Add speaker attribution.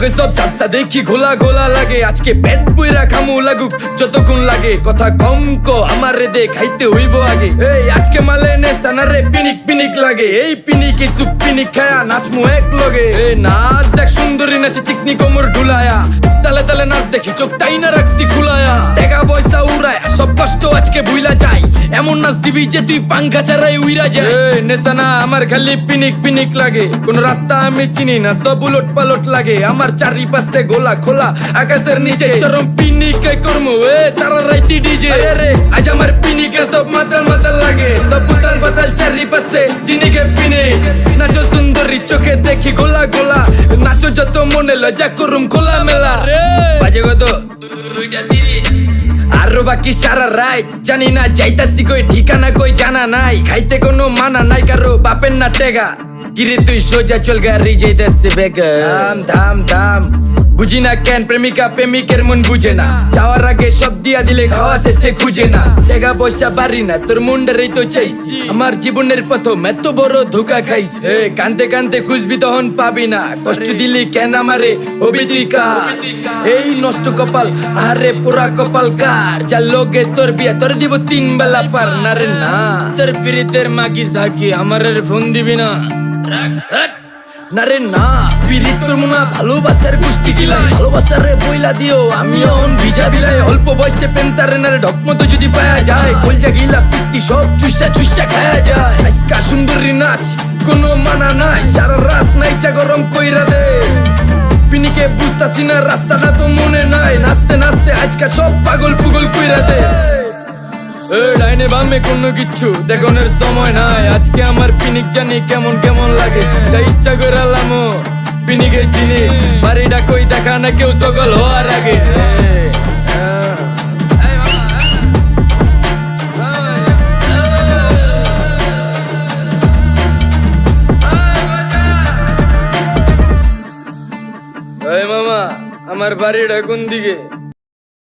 Speaker 1: চোখে সব ঝাপসা দেখি ঘোলা ঘোলা লাগে। আজকে পেট পুইরা খামু লাগুক যতক্ষণ লাগে। কথা কম কো আমারে দে খাইতে হইব আগে। এই আজকে মালে নে সানারে পিনিক পিনিক লাগে। এই পিনিকে সুপ পিনিক খায়া নাচমু এক লগে। এই নাচ দেখ সুন্দরী নাচে চিকনি কোমর ঢুলায়া। তালে তালে নাচ দেখি চোখ তাই না রাখছি খুলায়া। টাকা পয়সা উড়ায় সব কষ্ট আজকে ভুইলা যায়। এমন নাচ দিবি যে তুই পাঙ্খা ছাড়াই উইরা যায়। নেশানা আমার খালি পিনিক পিনিক লাগে। কোন রাস্তা আমি চিনি না সব উলট পালট লাগে। আমার চারিপাশে গোলা খোলা আকাশের নিচে চরম পিনিকে করমু সারা রাইতি ডিজে। রে আজ আমার পিনিকে সব মাতাল মাতাল লাগে। সব উতাল পাতাল চারিপাশে চিনিকে পিনিক। নাচো সুন্দরী চোখে দেখি গোলা গোলা। নাচো যত মনে লজ্জা করুম খোলা মেলা। বাজে কত আরো বাকি সারা রাত জানি না যাইতাছি কই ঠিকানা কই জানা নাই। খাইতে কোনো মানা নাই কারো বাপের না টেগা। কিরে তুই সোজা চল গাড়ি যাইতাছে বেগা। ধাম ধাম ধাম বুঝি না কেন প্রেমিকা প্রেমিকের মন বুঝে না। যাওয়ার আগে সব দিয়া দিলে খাওয়া শেষে খুঁজে না। টাকা পয়সা বাড়ি না তোর মুন্ডারেই তো চাইছি। আমার জীবনের প্রথম এত বড় ধোকা খাইছে। কানতে কানতে খুঁজবি তখন পাবি না। কষ্ট দিলি কেন আমারে হবি তুই কার। এই নষ্ট কপাল আরে পুরা কপাল কার। যা লোকে তোর বিয়া তোর দিব 3 বেলা পার না রে না। তোর পিরিতের মাগি ঝাঁকি আমারের ফোন দিবি না। না রে না পিরিত করবো না ভালোবাসার গোষ্ঠী গিলাই। ভালোবাসার রে বইলা দিও আমিও ভিজা বিলাই। অল্প বয়সে পেন্তারে না রে ঢকমতো যদি পায়া যায়। কলজা গিলা পিত্তি সব চুষা চুষা খায়া যায়। আজকা সুন্দরী নাচ কোনো মানা নাই। সারা রাত নাইচা গরম কইরা দে। পিনিকে বুঝতাছি না রাস্তাটা তো মনে নাই। নাচতে নাচতে আজকা সব পাগল পুগল কইরা দে। ডাইনে বামে কোনো কিচ্ছু দেখনের সময় নাই। আজকে আমার পিনিক জানি কেমন কেমন লাগে। যা ইচ্ছা করে লামো পিনিকে চিনি। বাড়িটা কই দেখা না কেউ সকল হওয়ার আগে। মামা আমার বাড়িটা কোন দিকে?